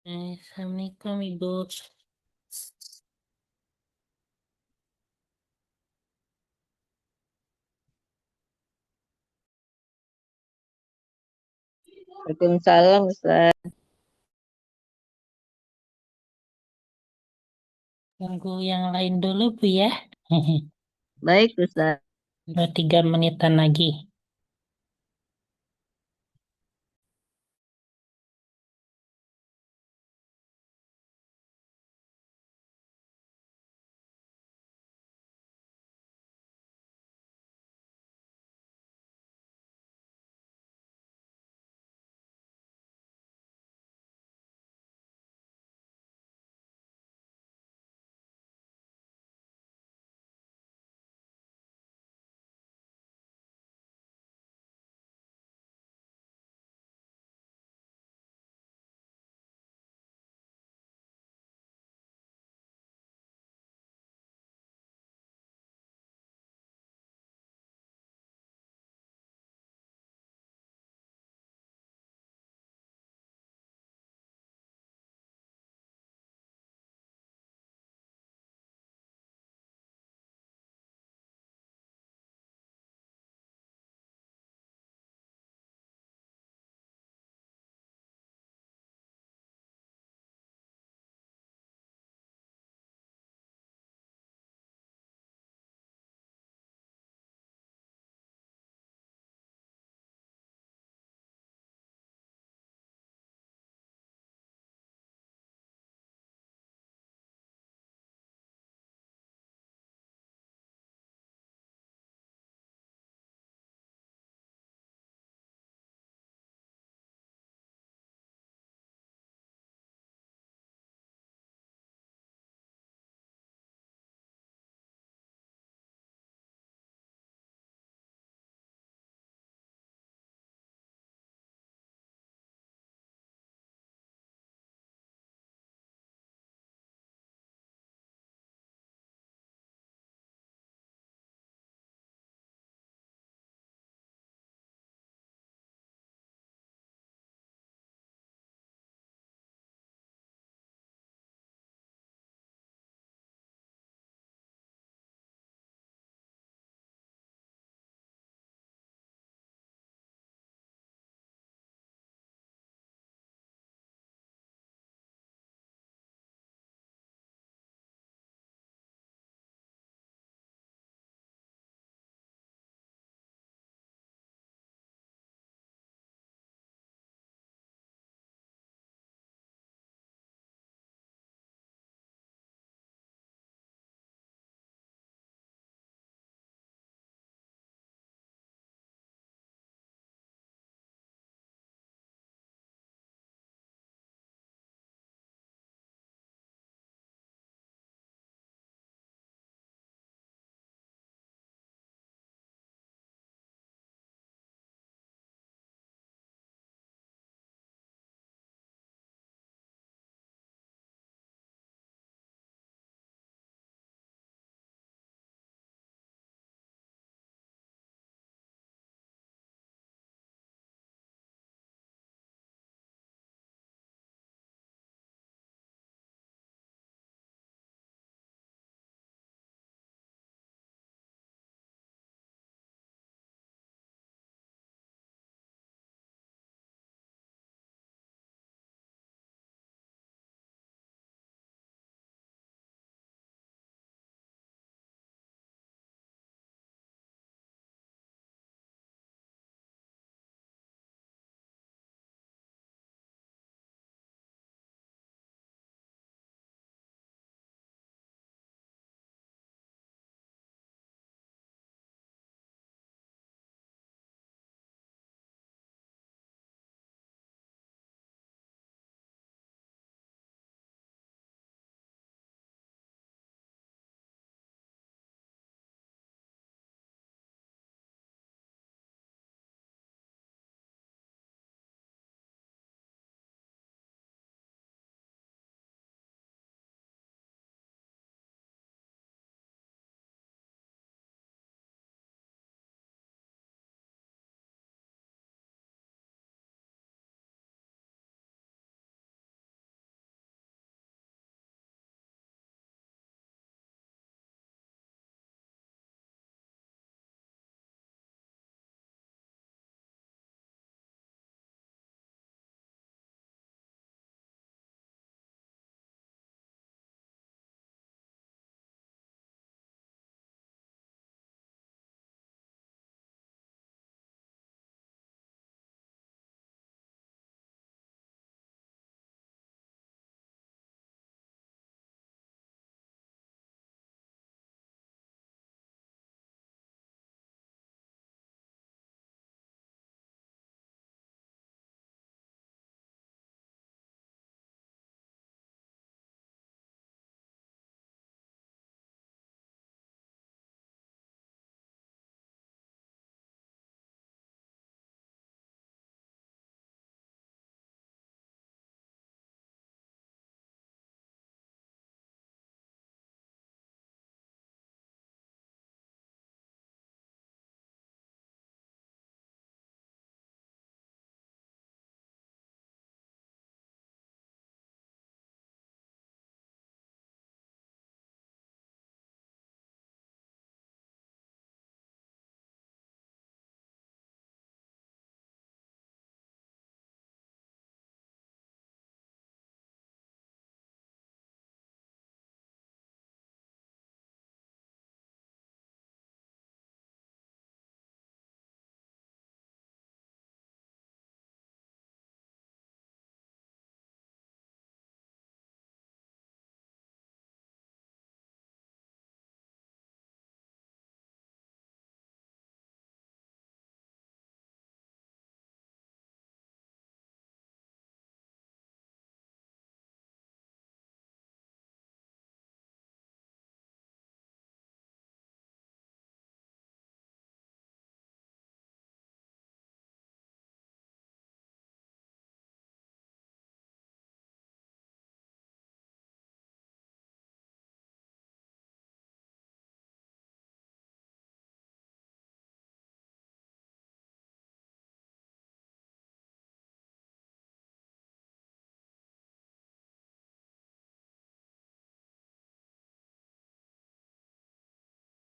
Assalamualaikum Ibu. Waalaikumsalam, Ustaz. Tunggu yang lain dulu Bu ya. Baik, Ustaz. Udah 3 menitan lagi.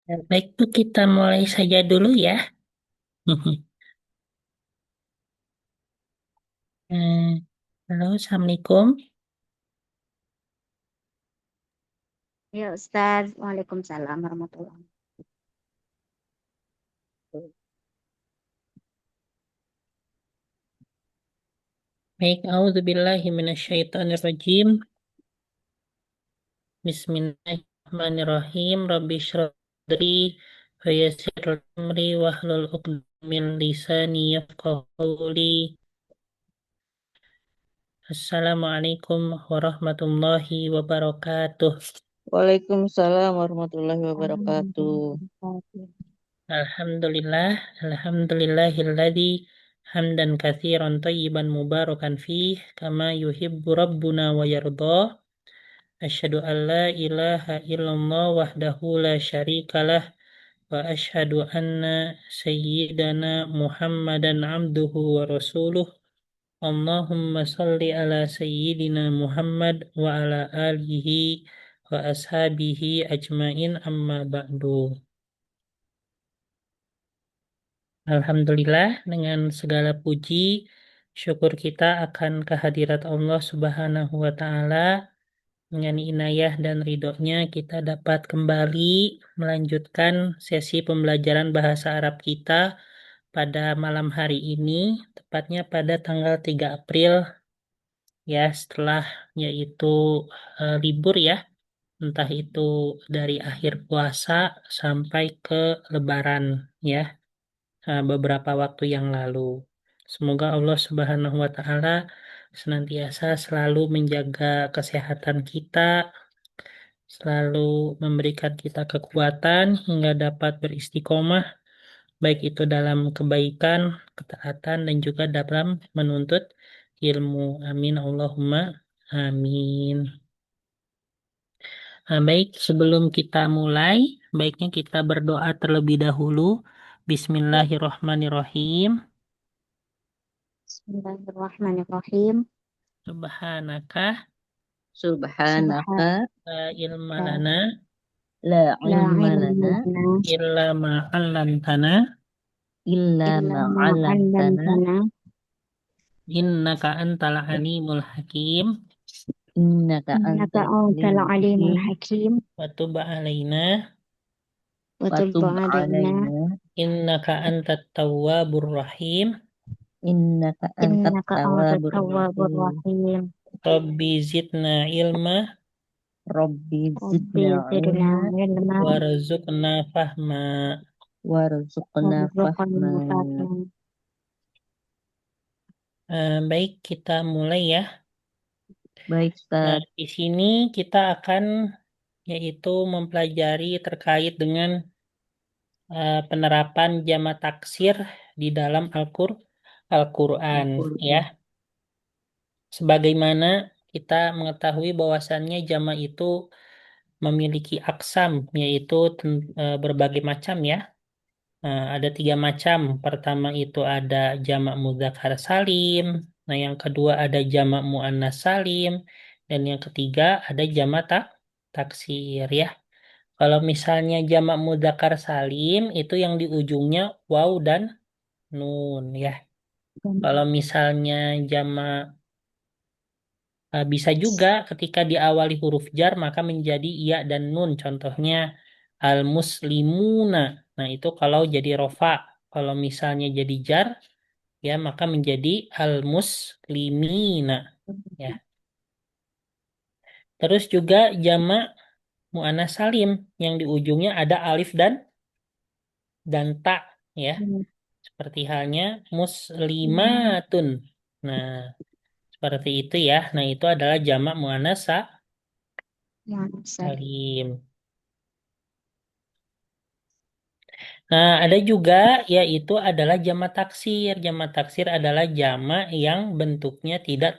Baik, Bu, kita mulai saja dulu ya. Hmm, Halo, Assalamualaikum. Ya Ustaz, Waalaikumsalam warahmatullahi Baik, A'udzubillahi minasyaitonirrajim. Bismillahirrahmanirrahim. Rabbi shrah sadri wa yassir li amri wahlul 'uqdatam min lisani yafqahu qawli. Assalamualaikum warahmatullahi wabarakatuh. Waalaikumsalam warahmatullahi wabarakatuh. wabarakatuh. Alhamdulillah, alhamdulillahilladzi hamdan katsiran thayyiban mubarakan fih kama yuhibbu rabbuna wa yarda. Asyhadu an la ilaha illallah wahdahu la syarikalah wa asyhadu anna sayyidana Muhammadan abduhu wa rasuluh. Allahumma salli ala sayyidina Muhammad wa ala alihi wa ashabihi ajmain amma ba'du. Alhamdulillah, dengan segala puji syukur kita akan kehadirat Allah Subhanahu wa taala. Dengan inayah dan ridhonya kita dapat kembali melanjutkan sesi pembelajaran bahasa Arab kita pada malam hari ini, tepatnya pada tanggal 3 April ya, setelah yaitu libur ya, entah itu dari akhir puasa sampai ke Lebaran ya, beberapa waktu yang lalu. Semoga Allah Subhanahu wa taala senantiasa selalu menjaga kesehatan kita, selalu memberikan kita kekuatan hingga dapat beristiqomah, baik itu dalam kebaikan, ketaatan, dan juga dalam menuntut ilmu. Amin. Allahumma amin. Baik, sebelum kita mulai, baiknya kita berdoa terlebih dahulu. Bismillahirrahmanirrahim. Bismillahirrahmanirrahim. Subhanaka Subhan Subhanaka la ilma la lana la la ilma ilma lana lana illa ma 'allamtana illa illa ma ma 'allamtana allamtana innaka antal alimul hakim. innaka innaka antal antal alimul alimul hakim hakim Wa tub alaina wa wa tub tub alaina alaina innaka antat tawwabur rahim. innaka antat innaka antat tawwabur tawwabur rahim. rahim. Rabbi zidna ilma Rabbi Rabbi zidna zidna ilma ilma warzuqna fahma. warzuqna warzuqna fahma. fahma. Baik, kita mulai ya. Baik, Ustaz. Di sini kita akan yaitu mempelajari terkait dengan penerapan jamak taksir di dalam Al-Quran ya. Al-Qur'an. Sebagaimana kita mengetahui bahwasannya jamak itu memiliki aksam, yaitu berbagai macam ya. Ada 3 macam. Pertama itu ada jamak mudzakkar salim. Nah, yang kedua ada jamak muannas salim. Dan yang ketiga ada jamak taksir ya. Kalau misalnya jamak mudzakkar salim itu yang di ujungnya waw dan nun ya. Kalau misalnya jamak bisa juga ketika diawali huruf jar maka menjadi iya dan nun. Contohnya al-muslimuna. Nah, itu kalau jadi rofa. Kalau misalnya jadi jar ya maka menjadi al-muslimina ya. Terus juga jamak muannats salim yang di ujungnya ada alif dan ta ya. Seperti halnya muslimatun. Nah, seperti itu ya. Nah, itu adalah jamak muannats salim. Nah, ada juga yaitu adalah jamak taksir. Jamak taksir adalah jamak yang bentuknya tidak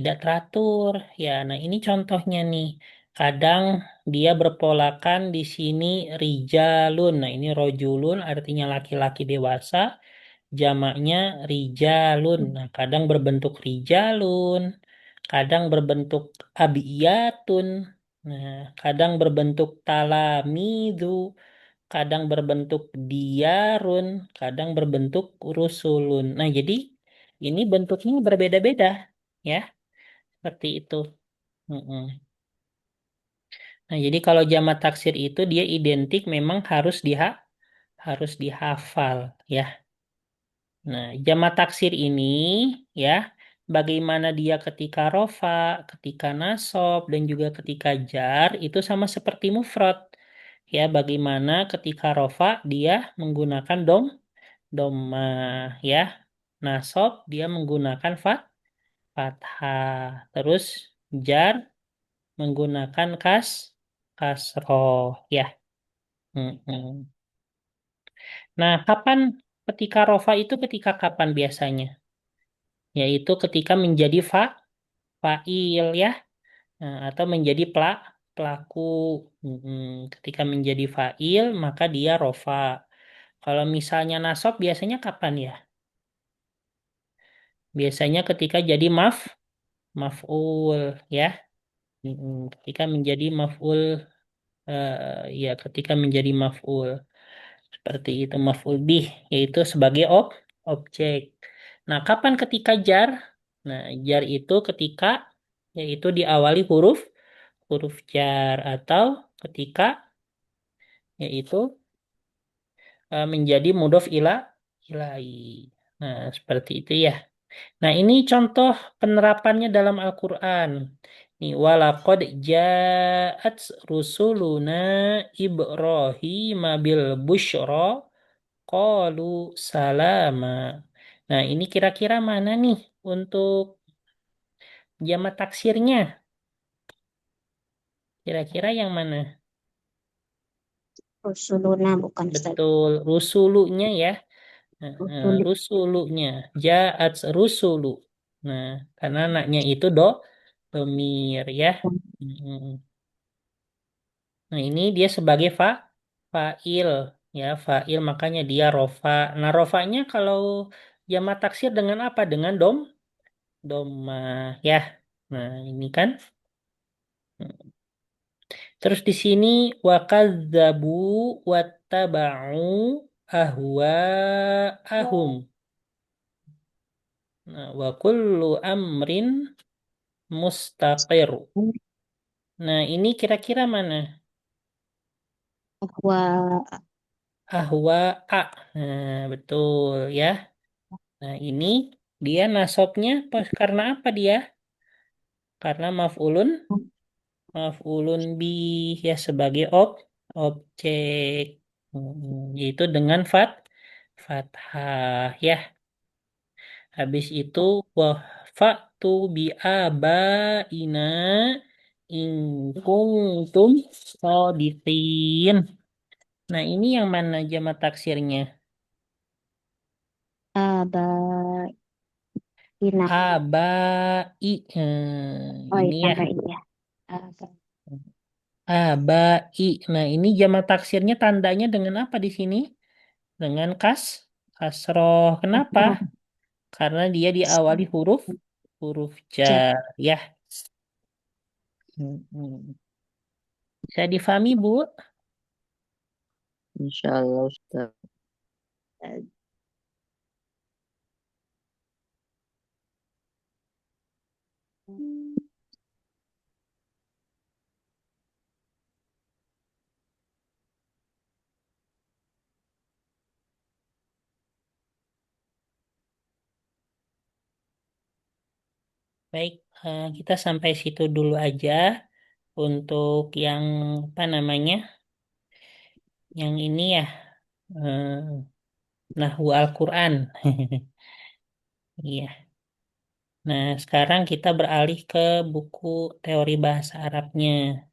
teratur. Ya, nah ini contohnya nih. Kadang dia berpolakan di sini rijalun. Nah, ini rojulun artinya laki-laki dewasa. Jamaknya rijalun. Nah, kadang berbentuk rijalun, kadang berbentuk abiyatun. Nah, kadang berbentuk talamidu. kadang berbentuk diarun, kadang berbentuk rusulun. Nah, jadi ini bentuknya berbeda-beda, ya, seperti itu. Mm-mm. Nah, jadi kalau jamak taksir itu dia identik memang harus dihafal, ya. Nah, jamak taksir ini, ya, bagaimana dia ketika rofa, ketika nasob, dan juga ketika jar, itu sama seperti mufrad. Ya, bagaimana ketika rofa dia menggunakan doma, ya. Nasob dia menggunakan fathah. Terus jar menggunakan kasroh, ya. Mm-mm. Nah, kapan ketika rofa itu ketika kapan biasanya? Yaitu ketika menjadi fa'il, ya. Nah, atau menjadi pelaku. Mm-mm. Ketika menjadi fa'il maka dia rofa. Kalau misalnya nasab biasanya kapan ya? Biasanya ketika jadi maf'ul, ya. Ketika menjadi maf'ul, ya, ketika menjadi maf'ul seperti itu, maf'ul bih, yaitu sebagai objek. Nah, kapan ketika jar? Nah, jar itu ketika yaitu diawali huruf huruf jar, atau ketika yaitu menjadi mudhof ilahi. Nah, seperti itu, ya. Nah, ini contoh penerapannya dalam Al-Qur'an. Nih, walaqad ja'at rusuluna Ibrahim bil busyra qalu salama. Nah, ini kira-kira mana nih untuk jamak taksirnya? Kira-kira yang mana? Rusuluna bukan Ustaz. Betul, rusulunya, ya. Rusuli. Rusulunya. Ja'at rusulu. Nah, karena anaknya itu domir, ya. Mm. Nah, ini dia sebagai fa'il, ya, fa'il, makanya dia rofa. Nah, rofanya kalau jamak taksir dengan apa? Dengan doma, ya. Nah, ini kan. Terus di sini wakadzabu wattaba'u ahwa'ahum. Nah, wa kullu amrin mustaqir. Nah, ini kira-kira mana? Bahwa Ahwa'a. Nah, betul, ya. Nah, ini dia nasabnya pas karena apa dia? Karena maf'ulun bi, ya, sebagai objek. Yaitu dengan fathah, ya. Habis itu wafatu bi abaina in kuntum shodiqin. Nah, ini yang mana jamak taksirnya? abaina. Abai. Oh Ini, iya, ya. tambah iya. Aba. Abai. Nah, ini jamak taksirnya tandanya dengan apa di sini? Dengan kasroh. Kenapa? Kasroh. Karena dia diawali huruf huruf Jar. jar, ya. Hmm. Bisa difahami, Bu? Insya Allah Ustaz. Baik, kita sampai situ dulu aja untuk yang apa namanya, yang ini, ya, Nahwu Al-Quran. Iya. Nah, sekarang kita beralih ke buku teori bahasa Arabnya.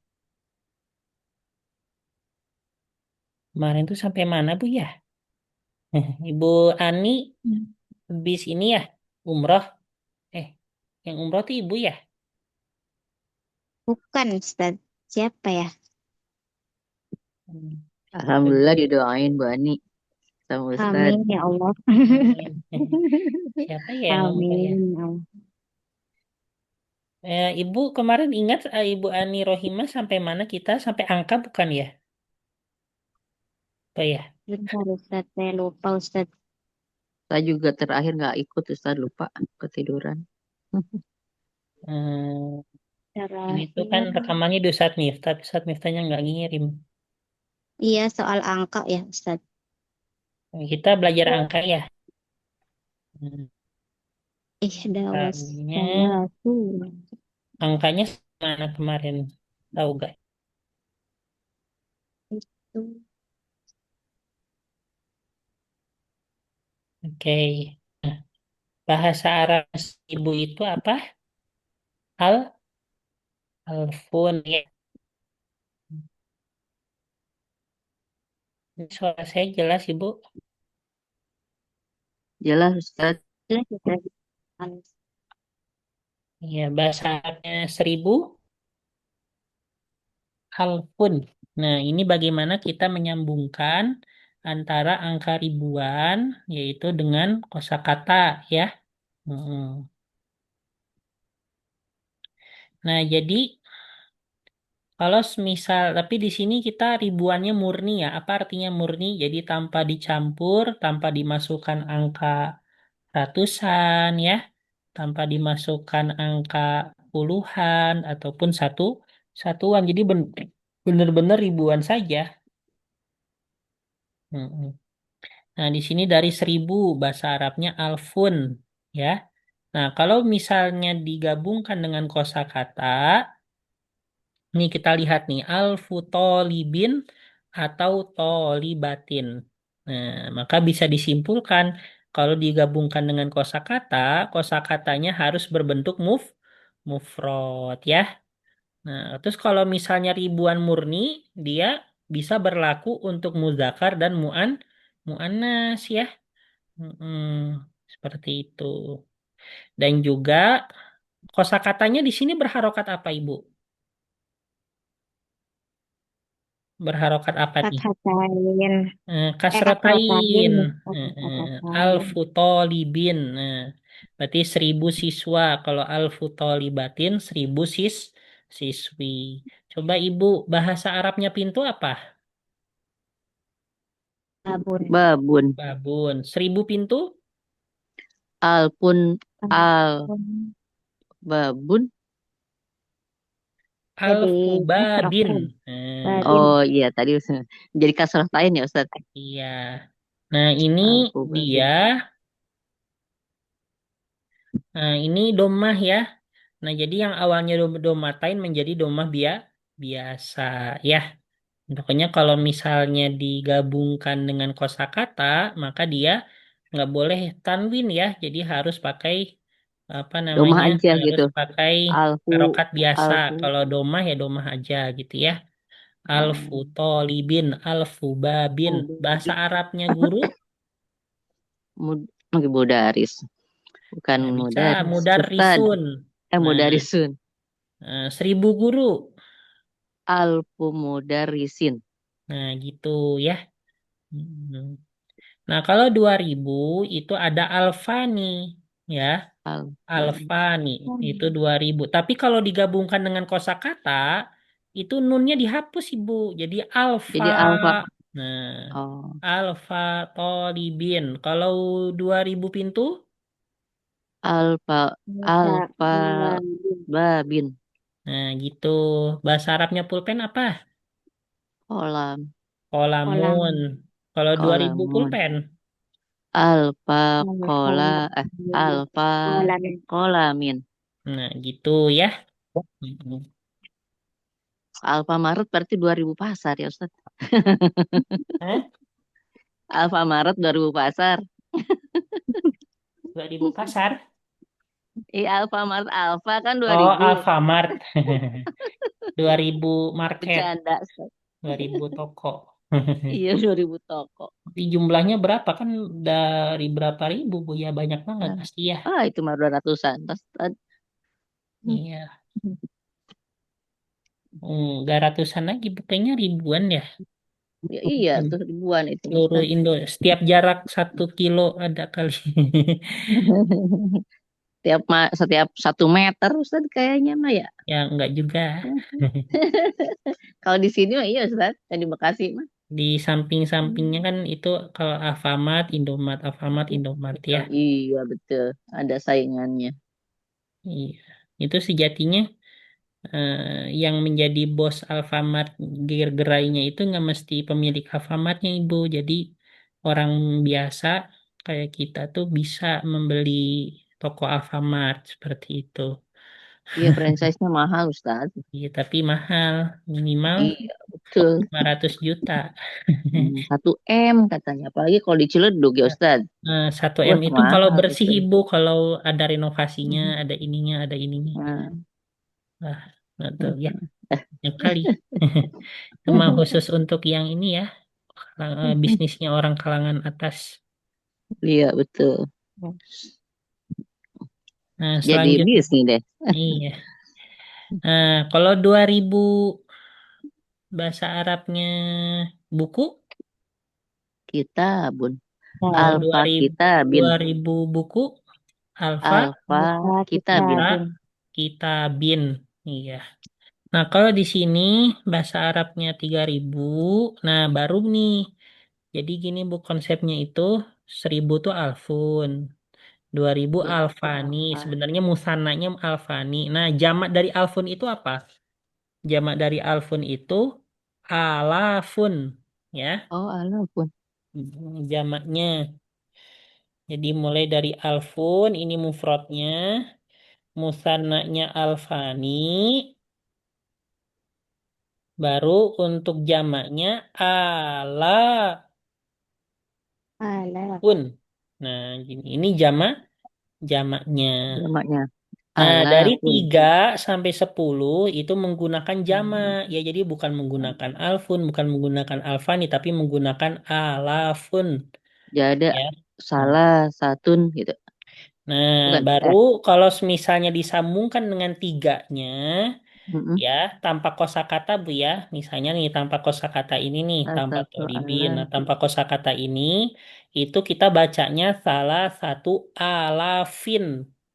Kemarin tuh sampai mana, Bu, ya? Ibu Ani habis ini, ya, umroh. Eh, yang umroh tuh Ibu, ya? Bukan Ustaz. Siapa ya? Hmm, siapa Alhamdulillah itu? didoain Bu Ani sama Ustaz. Amin ya Allah. Amin. Siapa ya yang umroh, ya? Amin ya Allah. Ibu kemarin ingat, Ibu Ani Rohimah sampai mana kita? Sampai angka bukan, ya? Apa ya? Bentar Ustaz, saya lupa Ustaz. Saya juga terakhir nggak ikut Ustaz, lupa ketiduran. Hmm, ini tuh kan Terakhir, rekamannya di Ustadz Miftah, Ustadz Miftahnya nggak ngirim. iya soal angka ya Ustaz. Kita belajar angka ya. Hmm, Dawas Angkanya, salatu. angkanya mana kemarin? Tahu gak? Itu Oke. Bahasa Arab ibu itu apa? Al, alfun ya. Suara saya jelas ibu. Jelas Ustaz. jelas Ustaz. Ya, bahasa Arabnya 1000 alfun. Nah, ini bagaimana kita menyambungkan antara angka ribuan yaitu dengan kosakata ya. Mm. Nah, jadi kalau misal, tapi di sini kita ribuannya murni ya. Apa artinya murni? Jadi tanpa dicampur, tanpa dimasukkan angka ratusan ya, tanpa dimasukkan angka puluhan ataupun satuan. Jadi benar-benar ribuan saja. Mm-mm. Nah, di sini dari 1000 bahasa Arabnya alfun ya. Nah, kalau misalnya digabungkan dengan kosakata, nih kita lihat nih al-futolibin atau tolibatin. Nah, maka bisa disimpulkan kalau digabungkan dengan kosakatanya harus berbentuk mufrad ya. Nah, terus kalau misalnya ribuan murni, dia bisa berlaku untuk muzakkar dan muannas ya. Mm-mm, seperti itu. Dan juga kosakatanya di sini berharokat apa, Ibu? Berharokat apa nih? Fathatain. Kasrotain. Kasrotain. Eh, eh, Fathatain. Al-futolibin. Nah, berarti 1000 siswa. Kalau al-futolibatin 1000 siswi. Coba Ibu, bahasa Arabnya pintu apa? Babun. Babun. Babun. 1000 pintu? Alpun. Al. Babun. Babun. Jadi Al-fubabin. kasrotain. Babin. Nah, Oh iya tadi jadi kasrah lain ya Ustaz. iya. Nah, ini dia. Al-Fubabin. Nah, ini domah ya. Nah, jadi yang awalnya domatain menjadi domah biasa ya. Pokoknya kalau misalnya digabungkan dengan kosakata, maka dia nggak boleh tanwin ya. Jadi harus pakai apa Rumah namanya? aja Harus gitu. pakai Alfu. harokat biasa. Alfu. Kalau domah ya domah aja gitu ya. Alfu Oh, tolibin, alfu babin. Bahasa Fubabin. Arabnya guru Mud, Mudaris. Bukan nggak bisa mudaris. Ustaz. mudarrisun. Nah, Mudarisun. 1000 guru. Alfu mudarisin. Nah, gitu ya. Hmm. Nah, kalau 2000 itu ada alfani ya. Alfani. Alfani itu 2000. Tapi kalau digabungkan dengan kosakata itu nunnya dihapus Ibu. Jadi alfa. Jadi alfa. Nah, Oh, alfa tolibin. Kalau 2000 pintu, alfa. Alfa Babin. babin. nah gitu. Bahasa Arabnya pulpen apa? Kolam. Kolamun. Kolam. Kalau 2000 Kolamun. pulpen. Alfa kola. Kolam. Alfa Kolam. kolamin. Nah, gitu ya. Mm-mm. Alfamaret berarti 2000 pasar ya Ustaz. Hah? Alfamaret 2000 pasar. 2000 pasar? Iya Alfamaret Alfa kan Oh, 2000. Alfamart. 2000 market, Bercanda Ustaz. 2000 toko. Iya 2000 toko. Tapi jumlahnya berapa kan dari berapa ribu Bu ya banyak banget Nah, pasti ya. itu mah 200-an. Iya. Nggak ratusan lagi kayaknya ribuan ya. Ya, iya tuh ribuan itu Seluruh Ustaz. Indo setiap jarak 1 kilo ada kali. Setiap 1 meter Ustaz kayaknya mah ya. Ya nggak juga. Kalau di sini mah iya Ustaz, yang di Bekasi mah. Di samping-sampingnya kan itu kalau Alfamart, Indomart ya. Iya betul. Ada saingannya. Iya. Itu sejatinya yang menjadi bos Alfamart gerainya itu nggak mesti pemilik Alfamartnya Ibu. Jadi orang biasa kayak kita tuh bisa membeli toko Alfamart seperti itu. Iya franchise-nya mahal Ustaz. Iya, tapi mahal, minimal Iya betul. 500 juta. 1 M katanya. Apalagi kalau di Ciledug ya Ustaz. 1 M Wah itu kalau mahal bersih itu. Ibu, kalau ada renovasinya, Mhm. ada ininya, ada ininya. Nah, Wah, betul ya, mhm. yang kali. Cuma khusus untuk yang ini ya, bisnisnya orang kalangan atas. Iya betul. Nah, Jadi selanjutnya, bisnis deh. iya. Nah, kalau 2000 bahasa Arabnya buku, Kita bun. kalau Baik. Alfa 2000, kita bin. 2000 buku, alfa, Alfa Bisa kita kita bin. kita, bin. kita bin. Iya. Nah, kalau di sini bahasa Arabnya 3000. Nah, baru nih. Jadi gini Bu, konsepnya itu 1000 tuh alfun, 2000 Itu alfani. alfa. Sebenarnya musananya alfani. Nah, jamak dari alfun itu apa? Jamak dari alfun itu alafun, ya. Oh ala pun. Jamaknya. Jadi mulai dari alfun, ini mufradnya, musannanya alfani, baru untuk jamaknya alafun. Alah. Nah, gini. Ini jamaknya. Jamaknya. Nah, Ala dari pun. 3 sampai 10 itu menggunakan jamak. Hmm. Ya, jadi bukan menggunakan alfun, bukan menggunakan alfani, tapi menggunakan alafun. Jadi Ya. Hmm. salah satun gitu. Nah, Bukan. baru kalau misalnya disambungkan dengan tiganya, Mm-mm. ya, tanpa kosakata Bu ya. Misalnya nih, tanpa kosakata ini nih, Salah tanpa satu tolibin. ala. Nah, tanpa kosakata ini, itu kita bacanya salah satu alafin.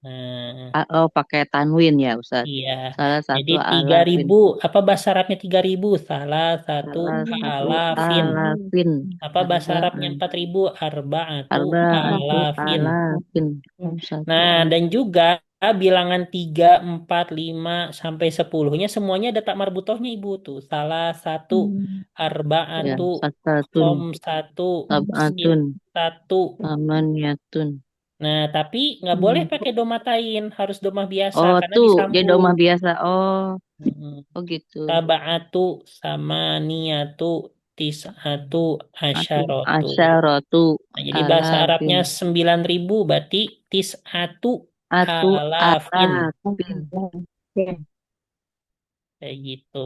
Nah, Oh pakai tanwin ya Ustaz. iya, Salah jadi satu 3000. alafin. Apa bahasa Arabnya 3000? Salah satu Salah satu alafin. alafin. Apa bahasa Arabnya Arbaan. 4000? Arba'atu Arba'atu alafin. alafin. Satu Nah, dan alafin. juga bilangan 3, 4, 5, sampai 10-nya semuanya ada tak marbutohnya Ibu tuh. Salah satu Hmm. Ya, arba'atu satatun. khom satu sit Sab'atun. satu. Amaniyatun. Nah, tapi nggak boleh Hmm. pakai domatain, harus domah biasa Oh karena tuh, dia disambung. domah biasa. Oh, Mm. oh gitu. Sab'atu sama niatu tis'atu Atu asyaratu. asyaratu Nah, jadi bahasa alafin. Arabnya 9.000 berarti tis'atu Atu alafin. alafin. Ya. Kayak gitu.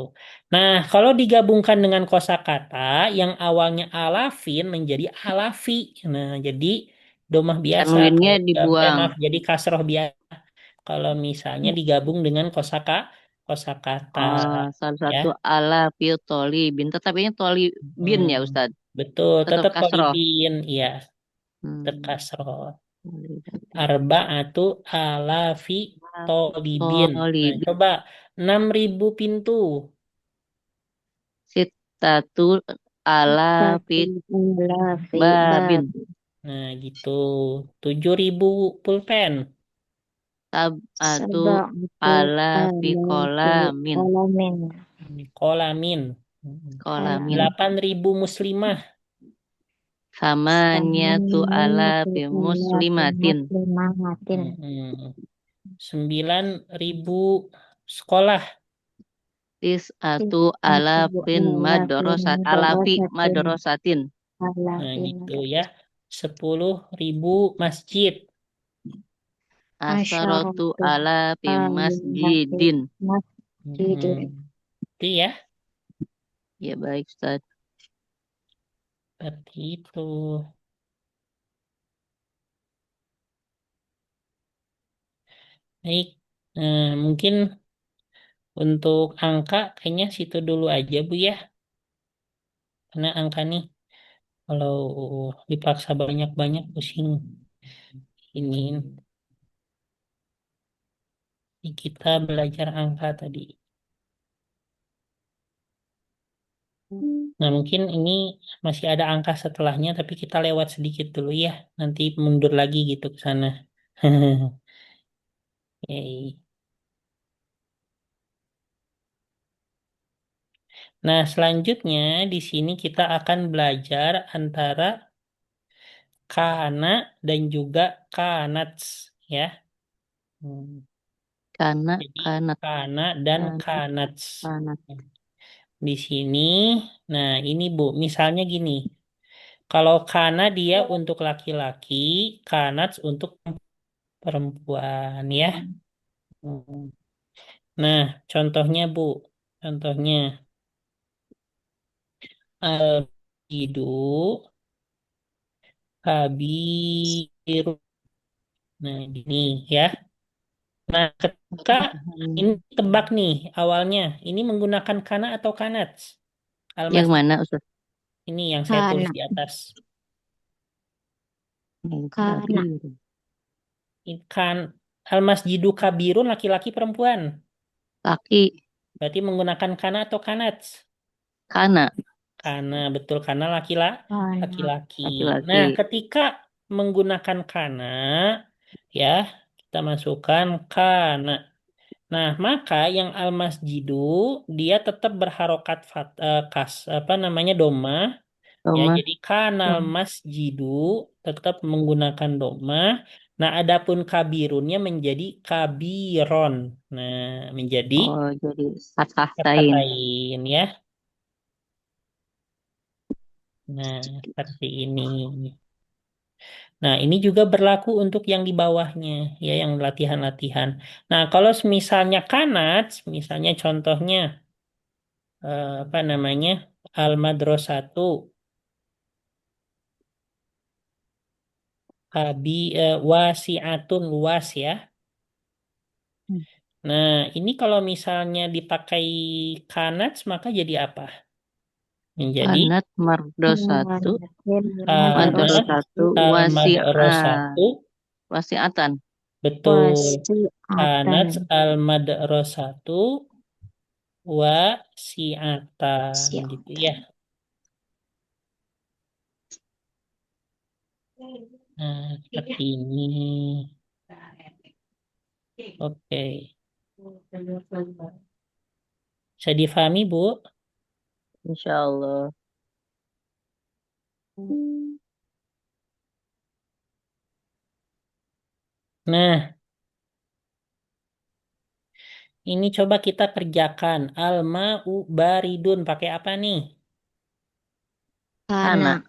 Nah, kalau digabungkan dengan kosakata yang awalnya alafin menjadi alafi. Nah, jadi domah biasa. Tanwinnya Kalau dibuang. maaf, jadi kasroh biasa. Kalau misalnya digabung dengan kosakata, Salah ya. satu alafil toli bin. Tetap ini toli bin ya Hmm, Ustaz. betul, Tetap tetap kasroh. tolibin, ya, tetap Hmm. kasroh. Arba'atu alafi tolibin. Toli Nah, bin. coba 6.000 pintu. Sittatul Satu alafit alafi babin. bab. Nah, gitu. 7.000 pulpen. Sab'atu Sab'atu alafi alafi kolamin. kolamin. Kolamin. Kolamin. Kolam. 8.000 muslimah. Samaniyatu Samaniyatu alafi alafi muslimatin. muslimatin. 9.000 sekolah. Tis'atu Tis'atu alafin alafi madrasat alafi madrasatin. madrasatin. Nah, Alafi gitu ya. madrasatin. 10.000 masjid. Asaratu Asyaratu alafi alafi masjidin. masjidin. Itu ya. Ya baik Ustaz. Seperti itu. Baik. Mungkin untuk angka kayaknya situ dulu aja Bu ya. Karena angka nih kalau dipaksa banyak-banyak pusing. Ini kita belajar angka tadi. Nah, mungkin ini masih ada angka setelahnya, tapi kita lewat sedikit dulu ya. Nanti mundur lagi gitu ke sana. Oke. Nah, selanjutnya di sini kita akan belajar antara kana dan juga kanats ya. Hmm. Kana, Jadi kanat, kana dan kana, kanats. kanat. Di sini, nah ini Bu, misalnya gini. Kalau kana dia untuk laki-laki, kanats untuk perempuan ya. Hmm. Nah, contohnya Bu, contohnya albidu, kabiru. Nah, gini ya. Nah, ketika ini tebak nih awalnya, ini menggunakan kana atau kanats? Yang Almas mana Ustaz? ini yang saya tulis Kana. di atas. Kana. Kabiru. Kan Almasjidu kabirun laki-laki perempuan. Laki, Berarti menggunakan kana atau kanats? kana, Kana betul karena Kana. laki-laki. Nah, laki-laki. ketika menggunakan kana ya, kita masukkan kana. Nah, maka yang al-masjidu dia tetap berharokat kas apa namanya doma ya. Roma, Jadi kanal Dom. masjidu tetap menggunakan doma. Nah, adapun kabirunnya menjadi kabiron. Nah, menjadi oh jadi fathahtain. kata-katain ya. Nah, seperti ini. Nah, ini juga berlaku untuk yang di bawahnya, ya, yang latihan-latihan. Nah, kalau misalnya kanat, misalnya contohnya, apa namanya, al-madrasatu, wasi'atun, luas, ya. Hmm. Nah, ini kalau misalnya dipakai kanat, maka jadi apa? Menjadi Kanat mardo satu, kanat madrasatu al-madrasatu, wasiatan. betul. Wasiatan. Kanat al-madrasatu, wasi'atan, gitu ya. Siatan. Nah, seperti ini. Oke. Bisa difahami, Bu? Insya Allah. Nah, ini coba kita kerjakan. Al-ma'u baridun. Pakai apa nih? Kana, Kana.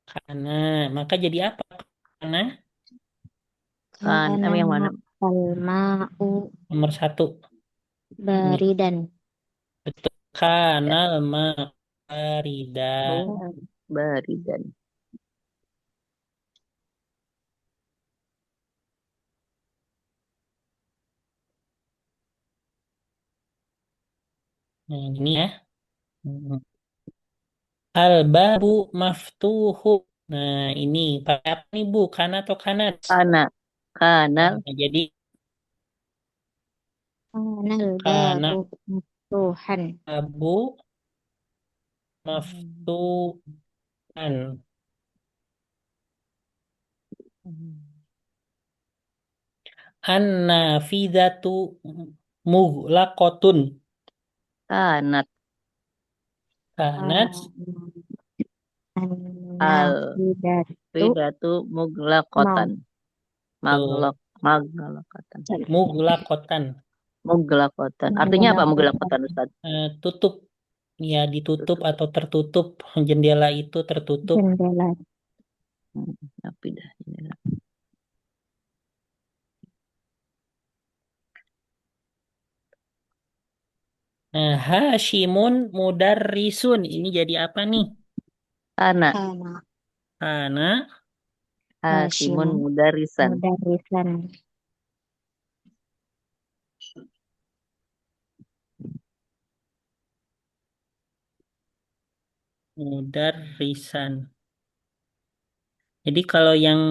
Karena. Maka jadi apa? Karena kan, Kana yang mana? al-ma'u nomor satu. Ini. baridan. Betul. Kanal ma'u barida. Oh, baridan. Nah, ini ya. Al-babu maftuhu. Nah, ini pakai apa nih, Bu? Kana atau kanat? Kana, kanal, Nah, jadi Kana kana al-babu maftuhan. abu maftuhan. An-nafidatu mughlaqatun. kanat, Kanat al, An-nafidatu ridatu mau. muglakotan. tuh Maglok, maglokatan. mughlaqatan. Muglakotan. Artinya apa Menggunakan muglakotan Ustaz? Tutup ya ditutup Tutup. atau tertutup jendela itu tertutup. jendela. Hmm, Tapi dah. Ini. Nah, Hashimun mudarrisun. Ini jadi apa nih? Kana, Kana Karena hasimun Hashim mudarisan. mudarisan. mudarrisan. Jadi kalau yang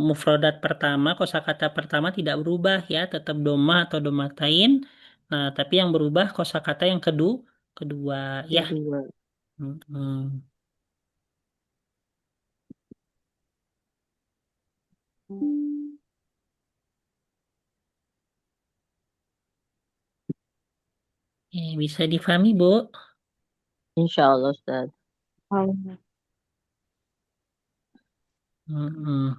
mufradat pertama, kosakata pertama tidak berubah ya, tetap doma atau domatain. Nah, tapi yang berubah kosakata yang kedua ya. Kedua. Mm-mm. Bisa difahami, Bu? Insya Allah Ustaz. Allah. Mm-mm.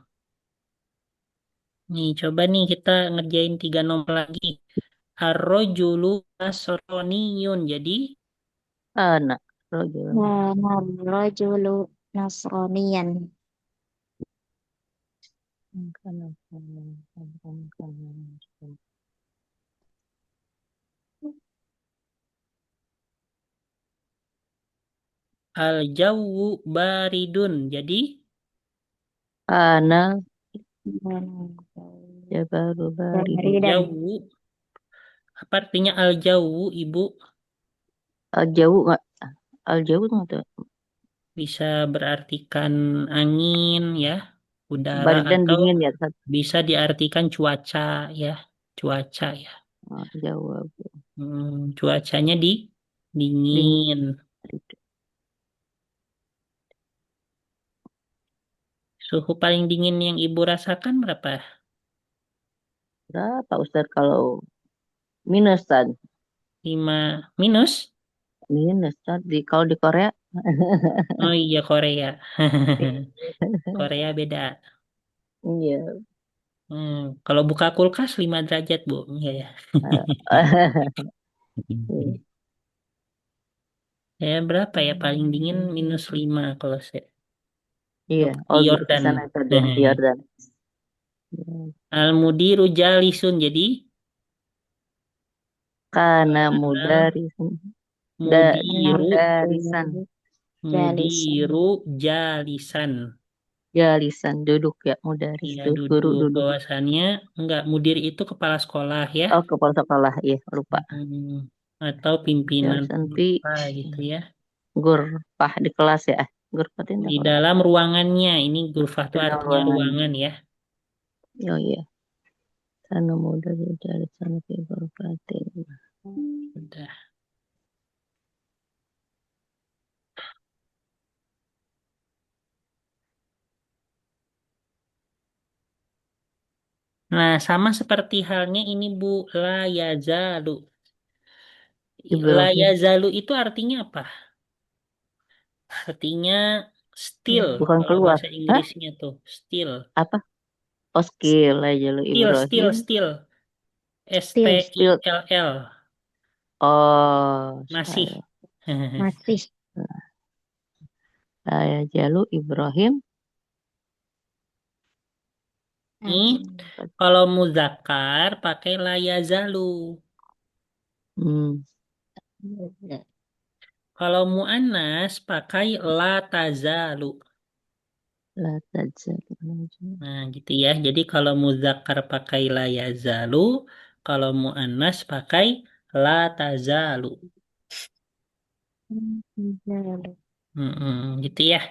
Nih, coba nih kita ngerjain 3 nomor lagi. Ar-rojulu nasroniyun. Jadi, Anak. Rojul. Kana rajulu nasroniyan. al-jawu baridun. Jadi, Anak. Dan Jabaru baridu. dari dan al-jawu. Apa artinya al-jawu, Ibu? Jauh nggak? Jauh nggak tuh? Bisa berartikan angin, ya, udara, Baridan atau dingin ya Ustaz. bisa diartikan cuaca, ya. Cuaca, ya. Jawab. Cuacanya Dingin. dingin. Suhu paling dingin yang Ibu rasakan berapa? Berapa Ustaz kalau minus Ustaz? 5 minus? Minus Ustaz. Kalau di Korea. Oh iya, Korea. Korea beda. Iya. Kalau buka kulkas 5 derajat, Bu. Iya ya. Ya, berapa ya? Paling dingin -5 kalau saya. Iya. Di Oh di Yordan. sana Ustaz ya. Di Yordan. Al-mudiru jalisun. Jadi, Karena al mudari. Da, mudiru, mudarisan. jalisan. mudiru jalisan. Jalisan duduk ya. Mudaris Ya, tuh. Guru duduk. duduk. Bahwasannya, enggak, mudir itu kepala sekolah, ya. Oh kepala sekolah. Iya lupa. Atau pimpinan Jalisan pi. apa gitu, ya. Gurpah di kelas ya. Gurpah itu Di apa? dalam ruangannya, ini gurfah itu Dalam artinya ruangan. ruangan, ya. Oh iya. Sana muda dari sana ke gurfatin. Udah. Nah, sama seperti halnya ini, Bu, la yazalu. La Ibrahim. yazalu itu artinya apa? Artinya still, Bukan kalau keluar. bahasa Hah? Inggrisnya tuh still. Apa? Oskil aja lu Still, Ibrahim. still. Still Still. Still. Oh, Masih. saya. masih. Saya Jalu Ibrahim. Ini kalau muzakkar pakai la yazalu. Hmm. Kalau muannas pakai la tazalu. La tajal. Nah, gitu ya. Jadi kalau muzakkar pakai la yazalu, kalau muannas pakai la tazalu. Gitu ya.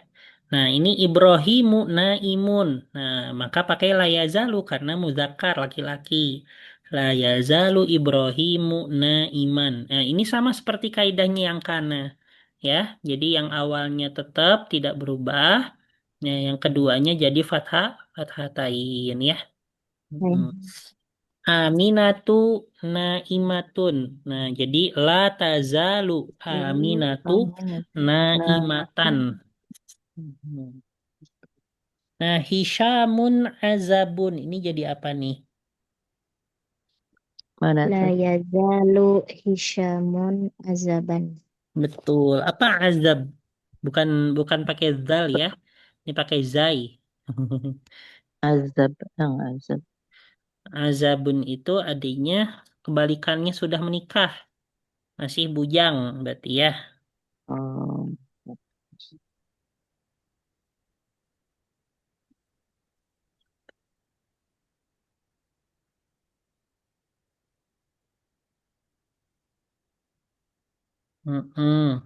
Nah, ini Ibrahimu naimun. Nah, maka pakai la yazalu karena muzakkar laki-laki. La yazalu Ibrahimu naiman. Nah, ini sama seperti kaidahnya yang kana. Ya, jadi yang awalnya tetap tidak berubah. Nah, yang keduanya jadi fathah, fathatain ya. Mm. Aminatu naimatun. Nah, jadi la tazalu aminatu naimatan. Hmm. Nah, Hisyamun azabun. Ini jadi apa nih? Mana La tuh? yazalu Hisyamun azaban. Betul. Apa azab? Bukan bukan pakai zal ya. Ini pakai zai. Azab. Yang azab. Azabun itu adanya kebalikannya sudah menikah. Masih bujang berarti ya. Oh. Mm-mm.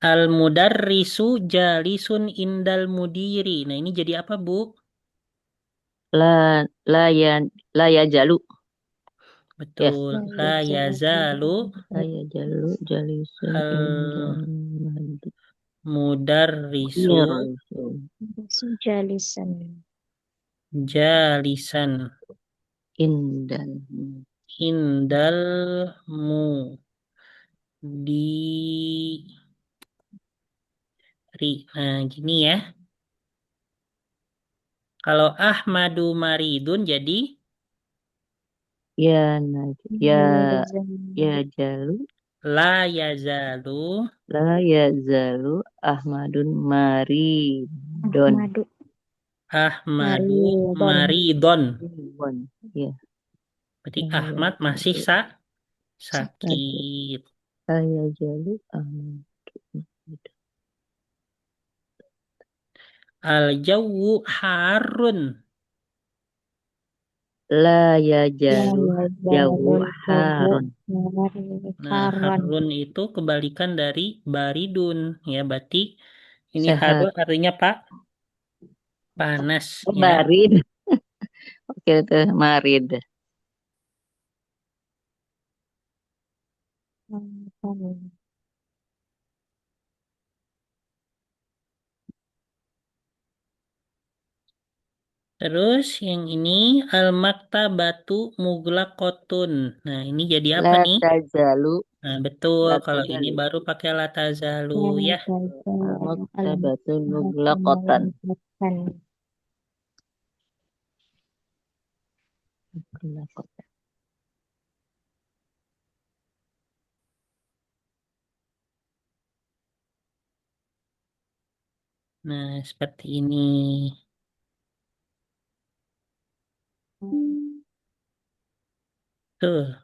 Al-mudarrisu jalisun indal mudiri. Nah, ini jadi apa, Bu? La la ya la ya jalu. Betul. La yazalu Saya jalu jalisun al indal mahdi. mudarrisu Iya, Rasul. Jalisan. jalisan Indal. indal mudiri. Nah, gini ya. Kalau Ahmadu Maridun jadi Ya, ya, ya jalu. la yazalu La yazalu Ahmadun maridon. Ahmadu Ahmadu Maridon. Maridon. Ya, Berarti la Ahmad masih yazalu sakit. la yazalu Ahmad. Al-jawu harun. La yazalu jawu harun. Nah, Haron. harun itu kebalikan dari baridun. Ya, berarti ini Sehat. harun artinya Pak panas ya. Barid. Oke, itu marid. Terus yang ini al-maktabatu muglaqotun. Nah, ini jadi apa La nih? tazalu. Nah, betul. La Kalau ini tazalu. baru pakai la tazalu ya. Al-maktabatul muglaqatan. Muglaqatan. Nah, seperti ini. Tuh.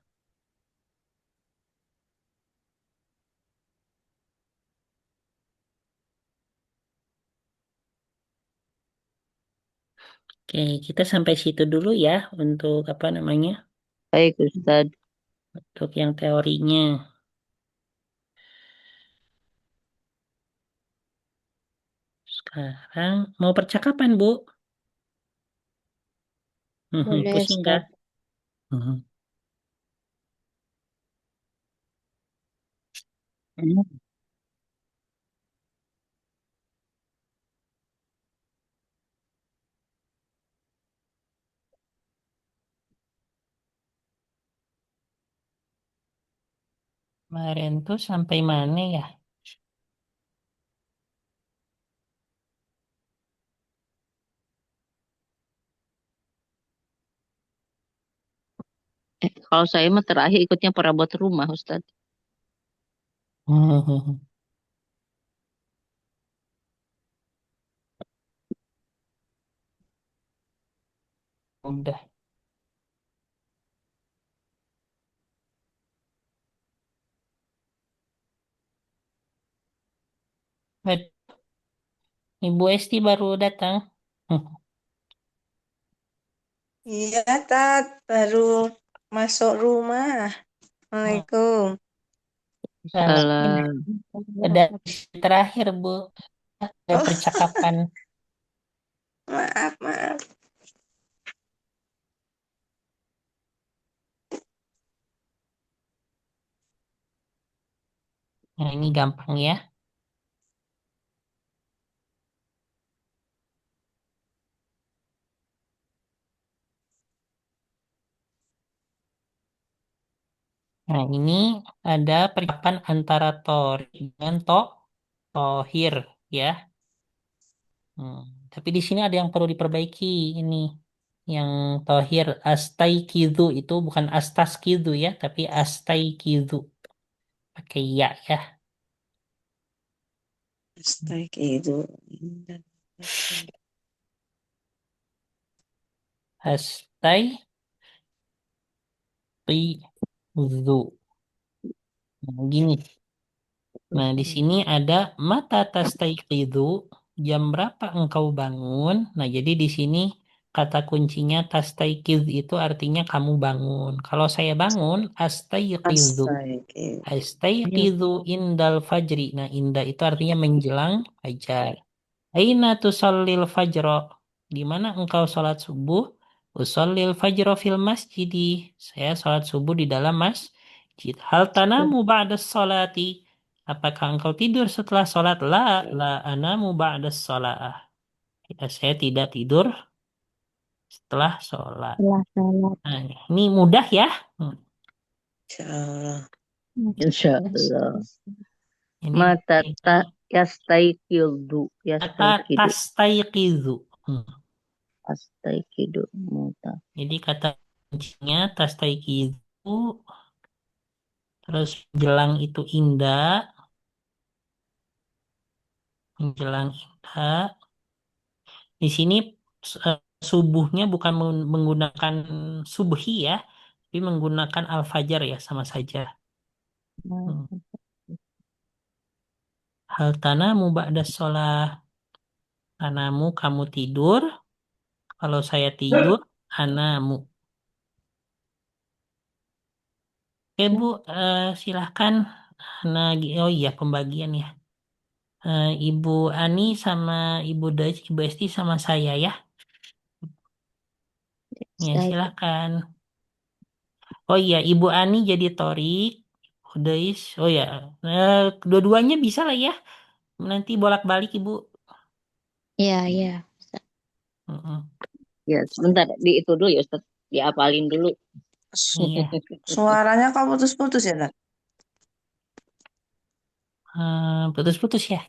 Oke, kita sampai situ dulu ya untuk apa namanya? Baik, Ustaz. Untuk yang teorinya. Sekarang mau percakapan, Bu? Boleh, Pusing nggak? Ustaz. Mhm. Kemarin tuh sampai mana ya? Kalau saya mah terakhir ikutnya perabot rumah, Ustaz. Udah. Ibu Esti baru datang. Iya, Tat, baru masuk rumah. Assalamualaikum. Salah. Salam. Ada terakhir, Bu. Ada Oh, percakapan. maaf, maaf. Nah, ini gampang ya. Nah, ini ada percakapan antara Tori dengan Tohir ya. Hmm. Tapi di sini ada yang perlu diperbaiki ini. Yang Tohir Astaikidu itu bukan Astaskidu ya, tapi Astaikidu. Pakai ya ya. Astaga itu. Astaikidu. Nah, gini. Nah, di sini ada mata tastaiqidu, jam berapa engkau bangun? Nah, jadi di sini kata kuncinya tastaiqiz itu artinya kamu bangun. Kalau saya bangun, astaiqizu. Astaga. Astaiqizu indal fajri. Nah, inda itu artinya menjelang fajar. Aina tusallil fajro. Di mana engkau sholat subuh? Usallil fajra fil masjidi. Saya sholat subuh di dalam masjid. Hal tanamu ba'da sholati. Apakah engkau tidur setelah sholat? La anamu ba'da sholat. Ya, saya tidak tidur setelah sholat. Setelah salat. Nah, ini mudah ya. Insyaallah. Insya Allah. Ini Mata ini tak yastaikidu. kata Yastaikidu. tastaiqizu. Astaikidu. Mata. Jadi kata kuncinya tastaiqizu. Terus jelang itu indah. Menjelang indah. Di sini subuhnya bukan menggunakan subhi ya, tapi menggunakan al-fajar ya sama saja. Hmm. Hal tanamu ba'da sholat. Tanamu kamu tidur. Kalau saya tidur, anamu. Oke Bu, silahkan. Nah, oh iya pembagian ya. Ibu Ani sama Ibu Dais, Ibu Esti sama saya ya. Ya Baik. silahkan. Oh iya, Ibu Ani jadi Torik, Ibu Dais. Oh ya, dua-duanya bisa lah ya. Nanti bolak-balik Ibu. Iya, iya. Mm-mm. Ya, sebentar. Di itu dulu ya, Ustaz. Diapalin dulu. Iya. Suaranya kok putus-putus ya, Nak? Putus-putus ya.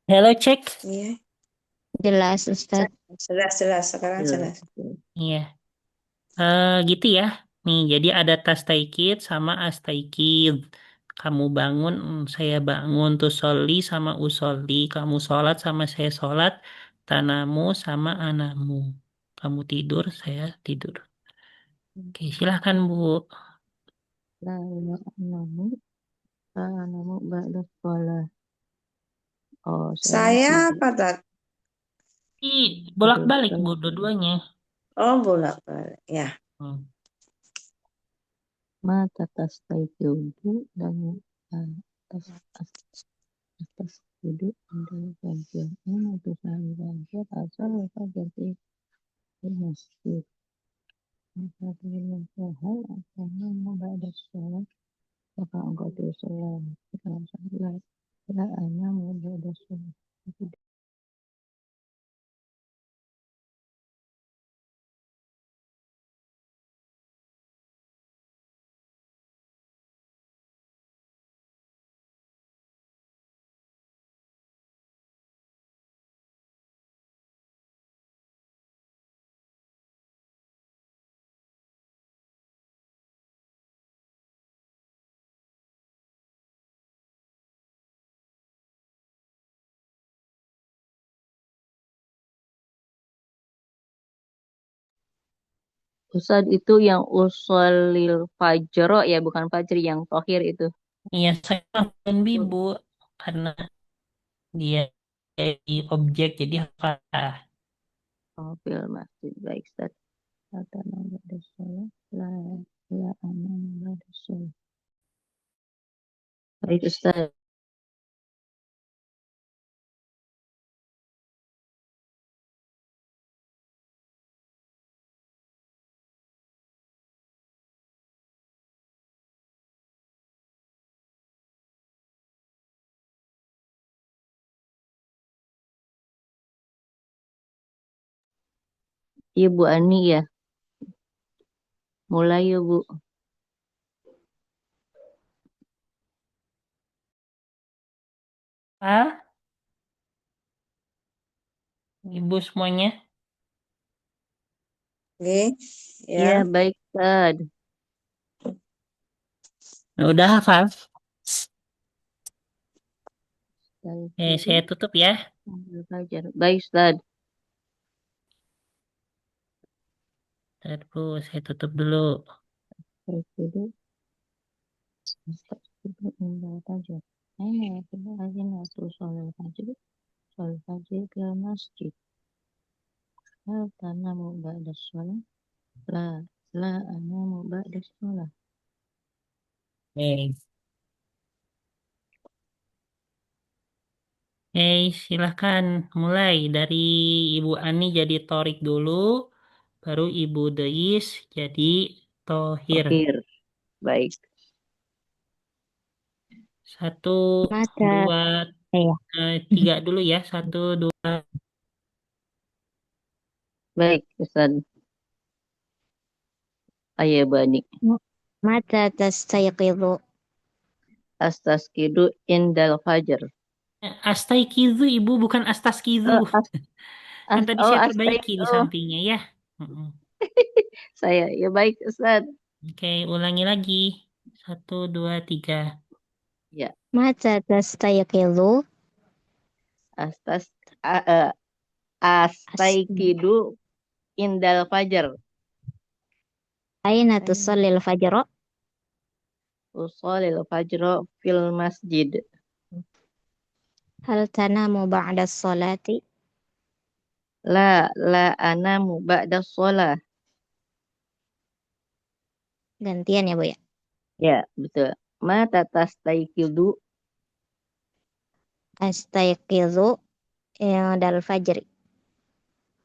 Hello cek. Iya. Jelas, Ustaz. Jelas, sekarang Jelas. jelas. Iya. Gitu ya. Nih, jadi ada tas taikid sama as taikid. Kamu bangun, saya bangun. Tuh soli sama usoli. Kamu sholat sama saya sholat. Tanamu sama anamu. Kamu tidur, saya tidur. Oke, silahkan Bu. La namu. La namu ba'da sholat. Oh, saya Saya tidur. apa, Tat? Ih, Tidur bolak-balik Bu, sholat. dua-duanya. Oh, bolak-balik. Ya. Hmm. Mata tastaikidu dan atas atas duduk adalah fajar. Ini utusan fajar asal fajar di masjid. Maka dengan hal akan membaca sholat. Maka engkau tuh sholat. Dalam sholat. La ana membaca sholat. Ustaz itu yang usolil fajr ya, bukan fajr yang tohir itu. Iya, saya ngelakuin Bibu. Karena dia jadi objek, jadi apa? Oh, fil masjid. Baik, Ustaz. Kata membaca sholat. La ana membaca sholat. Baik, Ustaz. Iya, Bu Ani ya. Mulai ya, Bu. Ah, Ibu semuanya. Oke. Iya, Ya. baik, Ustaz. Udah hafal. Baik, Saya tutup ya. ambil fajar. Baik, Ustaz. Ntar Bu, saya tutup dulu. Baik, dulu. Ustaz, itu ambil fajar. Ayo, kita lagi nasu sholat fajar. Sholat fajar ke masjid. Karena mau ba'da sholat. La, la, ana mau ba'da sholat. Oke. Silahkan mulai dari Ibu Ani jadi Torik dulu, baru Ibu Deis jadi tohir. Tohir. Baik. 1, Mata. 2, Iya. 3 dulu ya. 1, 2. Baik, Ustaz. Ayo, Bani. Mata tastayqizu. Astaskidu indal fajar. Astaikizu Ibu, bukan astaskizu. Oh, Kan tadi saya perbaiki di oh, sampingnya ya. Mm-mm. saya. Ya baik, Ustaz. Oke, ulangi lagi. 1, 2, 3. Ya, Mata tastayqizu. astas astaikidu indal fajar. Aina tusallil fajra? Usolil fajro fil masjid. Hal tanamu ba'da salati? La anamu ba'da sholah. Gantian ya, Bu ya. Ya, betul. Mata tastaikidu Astayqizu dal fajri.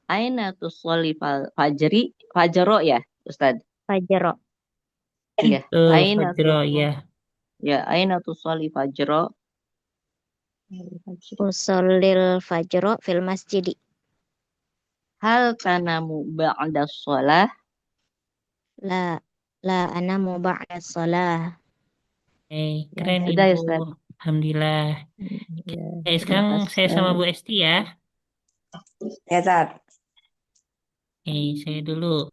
aina tusolli fajri. Fajro ya, Ustaz. Fajra. Ya, aina Fajro ya. ya, aina tusolli fajro. Usallil fajra fil masjidi. Hal tanamu ba'da sholah. La la anamu ba'da salah. Oke, keren Sudah, Ibu. Ustaz. Alhamdulillah. Ya, Oke, terima sekarang saya kasih. sama Bu Esti ya. Ya, Tat. Oke, saya dulu.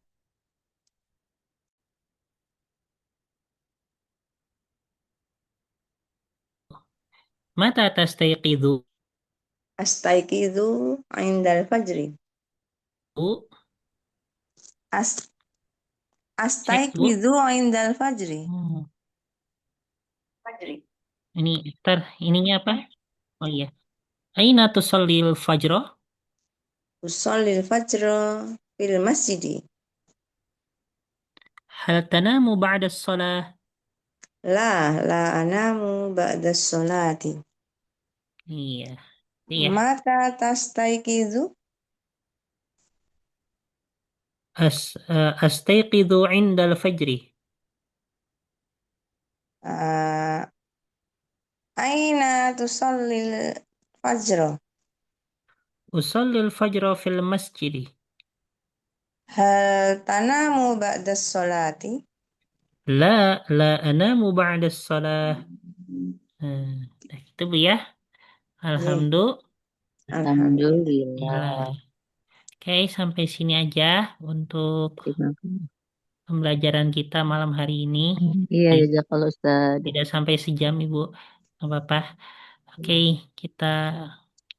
Mata tastayqidu. Astaikidu indal fajri. Bu, As cek Bu. Astaikidu indal fajri. Hmm, ini, ntar, ininya apa? Oh iya. Aina tusallil fajro? Usallil fajro fil masjidi. Hal tanamu ba'da sholah? La anamu ba'da sholati. Iya. Iya. Mata tastaikidu Astayqidu indal fajri. uh, aina tusallil fajro. Usallil fajro fil masjidi. Hal tanamu ba'da sholati. La anamu ba'da sholah. Itu Bu ya. Ye. Alhamdulillah. Alhamdulillah. Oke, sampai sini aja untuk Terima kasih. pembelajaran kita malam hari ini. Iya, Baik, jazakallah Ustaz. tidak sampai sejam, Ibu. Nggak apa-apa. Oke, kita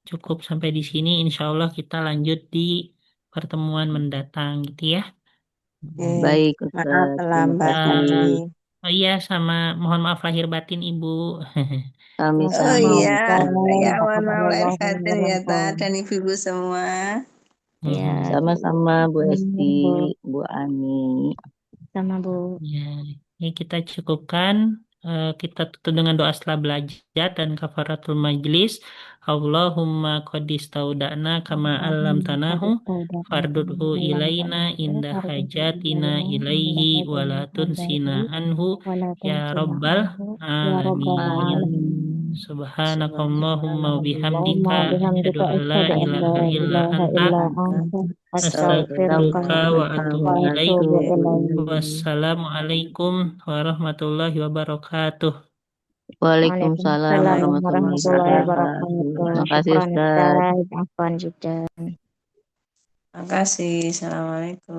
cukup sampai di sini. Insya Allah kita lanjut di pertemuan mendatang, gitu ya. Baik, Maaf Ustaz. Terima terlambat tadi. kasih. Oh iya, sama mohon maaf lahir batin, Ibu. Kami Oh sama iya, Ustaz. ya mohon maaf lahir batin ya Tat dan ibu-ibu semua. Ya, Sama-sama Bu Esti, Bu. Bu Ani. Sama Bu. Ya, ini kita cukupkan. Kita tutup dengan doa setelah belajar dan kafaratul majlis. Allahumma qadis tauda'na kama alam tanahu fardudhu ilaina inda hajatina ilaihi walatun sina anhu ya rabbal alamin. Subhanakallahumma wa bihamdika asyhadu an la ilaha illa anta astaghfiruka wa atubu ilaik. Wassalamualaikum warahmatullahi wabarakatuh. Waalaikumsalam warahmatullahi wabarakatuh. Terima kasih Syukran Ustaz. Ustaz. Afwan juga. Terima kasih. Assalamualaikum.